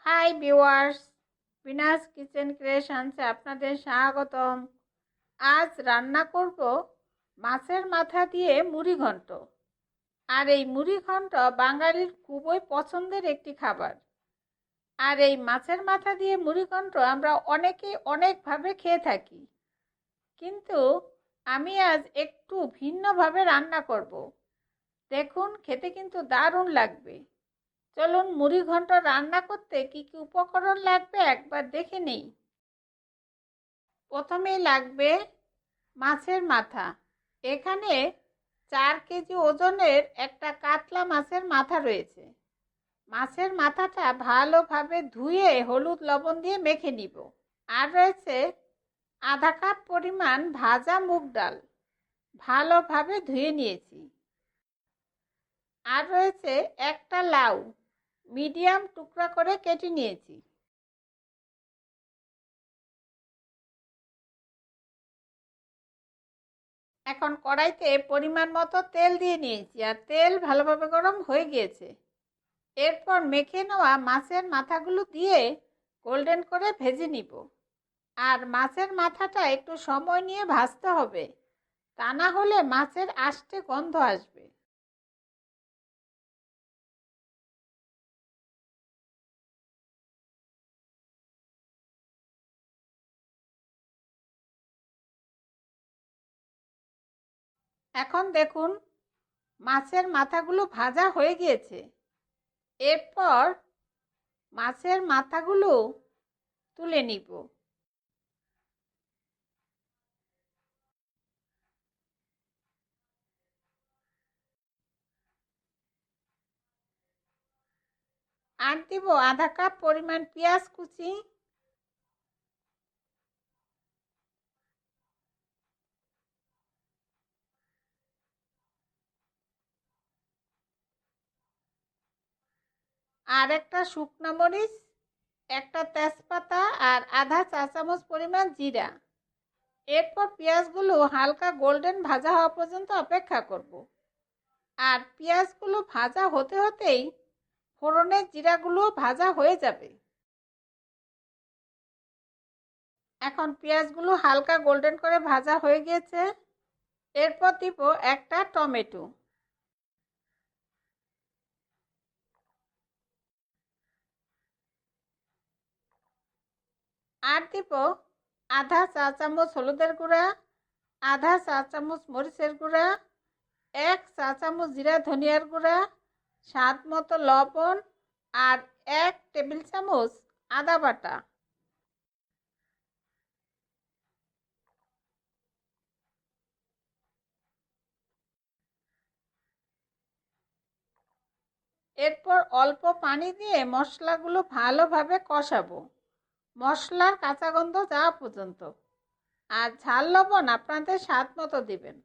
Hi viewers, Binas kitchen ক্রিয়েশনসে আপনাদের স্বাগতম। আজ রান্না করব মাছের মাথা দিয়ে মুড়ি ঘন্ট। আর এই মুড়ি ঘন্ট বাঙালির খুবই পছন্দের একটি খাবার। আর এই মাছের মাথা দিয়ে মুড়ি ঘন্ট আমরা অনেকেই অনেকভাবে খেয়ে থাকি, কিন্তু আমি আজ একটু ভিন্নভাবে রান্না করব। দেখুন, খেতে কিন্তু দারুণ লাগবে। চলুন মুড়ি ঘন্ট রান্না করতে কি কি উপকরণ লাগবে একবার দেখে নেই। প্রথমেই লাগবে মাছের মাথা। এখানে 4 কেজি ওজনের একটা কাতলা মাছের মাথা রয়েছে। মাছের মাথাটা ভালোভাবে ধুয়ে হলুদ লবণ দিয়ে মেখে নিব। আর রয়েছে আধা কাপ পরিমাণ ভাজা মুগ ডাল, ভালোভাবে ধুয়ে নিয়েছি। আর রয়েছে একটা লাউ, মিডিয়াম টুকরা করে কেটে নিয়েছি। এখন কড়াইতে পরিমাণ মতো তেল দিয়ে নিয়েছি, আর তেল ভালোভাবে গরম হয়ে গিয়েছে। এরপর মেখে নেওয়া মাছের মাথাগুলো দিয়ে গোল্ডেন করে ভেজে নিব। আর মাছের মাথাটা একটু সময় নিয়ে ভাজতে হবে, তা না হলে মাছের আষ্টে গন্ধ আসবে। এখন দেখুন, মাছের মাথাগুলো ভাজা হয়ে গিয়েছে। এরপর মাছের মাথাগুলো তুলে নিব। আর দিব আধা কাপ পরিমাণ পেঁয়াজ কুচি, আর একটা শুকনো মরিচ, একটা তেজপাতা, আর আধা চা চামচ পরিমাণ জিরা। এরপর পেঁয়াজগুলো হালকা গোল্ডেন ভাজা হওয়া পর্যন্ত অপেক্ষা করব। আর পেঁয়াজগুলো ভাজা হতে হতেই ফোড়নের জিরাগুলো ভাজা হয়ে যাবে। এখন পেঁয়াজগুলো হালকা গোল্ডেন করে ভাজা হয়ে গিয়েছে। এরপর দিব একটা টমেটো, আর দিব আধা চা চামচ হলুদের গুঁড়া, আধা চা চামচ মরিচের গুঁড়া, 1 চা চামচ জিরা ধনিয়ার গুঁড়া, স্বাদ মতো লবণ, আর 1 টেবিল চামচ আদা বাটা। এরপর অল্প পানি দিয়ে মশলাগুলো ভালোভাবে কষাবো, মশলার কাঁচা গন্ধ যাওয়া পর্যন্ত। আর ঝাল লবণ আপনাদের স্বাদ মতো দিবেন।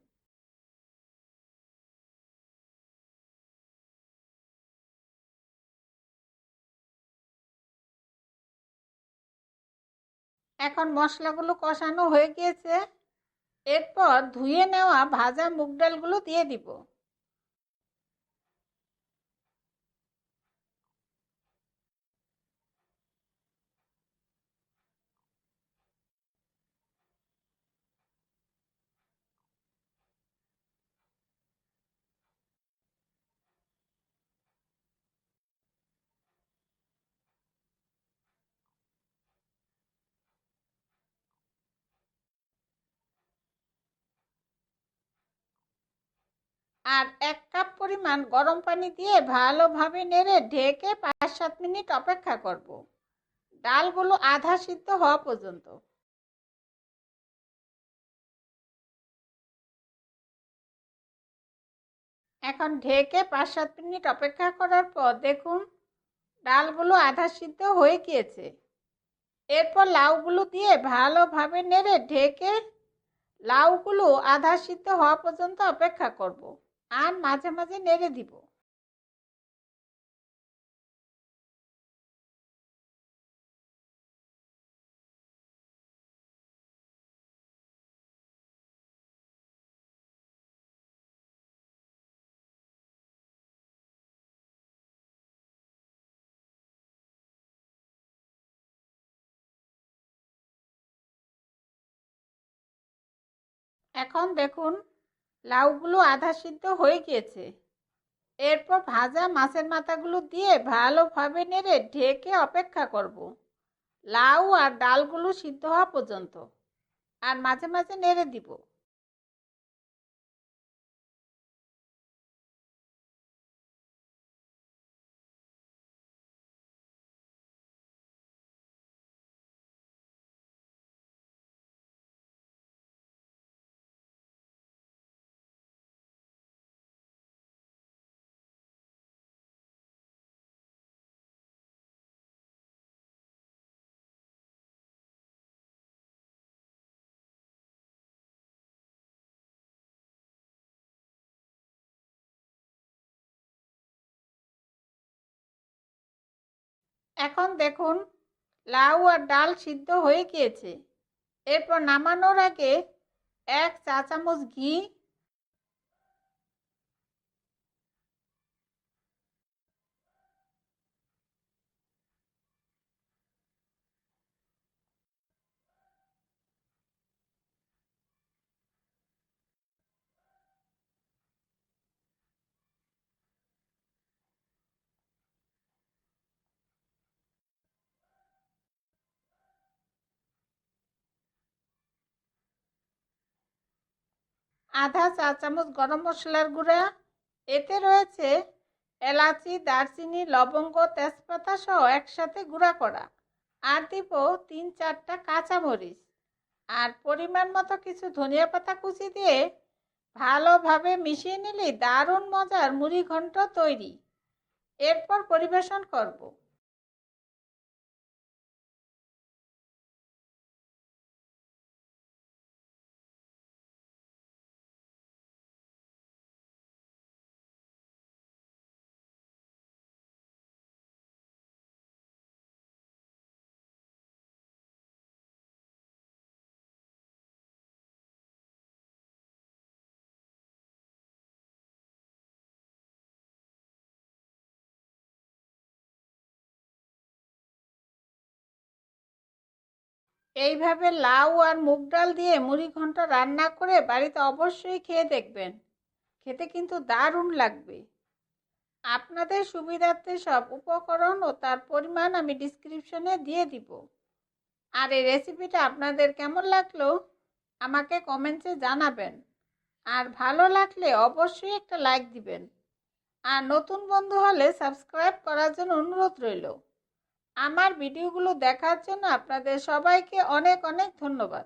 এখন মশলাগুলো কষানো হয়ে গিয়েছে। এরপর ধুয়ে নেওয়া ভাজা মুগ ডালগুলো দিয়ে দিব। আর 1 কাপ পরিমাণ গরম পানি দিয়ে ভালোভাবে নেড়ে ঢেকে 5-7 মিনিট অপেক্ষা করব, ডালগুলো আধা সিদ্ধ হওয়া পর্যন্ত। এখন ঢেকে 5-7 মিনিট অপেক্ষা করার পর দেখুন, ডালগুলো আধা সিদ্ধ হয়ে গিয়েছে। এরপর লাউগুলো দিয়ে ভালোভাবে নেড়ে ঢেকে লাউগুলো আধা সিদ্ধ হওয়া পর্যন্ত অপেক্ষা করব, আর মাঝে মাঝে নেড়ে দিব। এখন দেখুন লাউগুলো আধা সিদ্ধ হয়ে গিয়েছে। এরপর ভাজা মাছের মাথাগুলো দিয়ে ভালোভাবে নেড়ে ঢেকে অপেক্ষা করব লাউ আর ডালগুলো সিদ্ধ হওয়া পর্যন্ত, আর মাঝে মাঝে নেড়ে দিব। এখন দেখুন লাউ আর ডাল সিদ্ধ হয়ে গিয়েছে। এরপর নামানোর আগে 1 চা চামচ ঘি, আধা চা চামচ গরম মশলার গুঁড়া, এতে রয়েছে এলাচি, দারচিনি, লবঙ্গ, তেজপাতা সহ একসাথে গুঁড়া করা। আর দিব 3-4টা কাঁচামরিচ, আর পরিমাণ মতো কিছু ধনিয়া পাতা কুচি দিয়ে ভালোভাবে মিশিয়ে নিলে দারুণ মজার মুড়ি ঘন্ট তৈরি। এরপর পরিবেশন করব। এইভাবে লাউ আর মুগ ডাল দিয়ে মুড়ি ঘন্ট রান্না করে বাড়িতে অবশ্যই খেয়ে দেখবেন, খেতে কিন্তু দারুণ লাগবে। আপনাদের সুবিধার্থে সব উপকরণ ও তার পরিমাণ আমি ডিসক্রিপশনে দিয়ে দিব। আর এই রেসিপিটা আপনাদের কেমন লাগলো আমাকে কমেন্টে জানাবেন। আর ভালো লাগলে অবশ্যই একটা লাইক দিবেন। আর নতুন বন্ধু হলে সাবস্ক্রাইব করার জন্য অনুরোধ রইল। আমার ভিডিওগুলো দেখার জন্য আপনাদের সবাইকে অনেক অনেক ধন্যবাদ।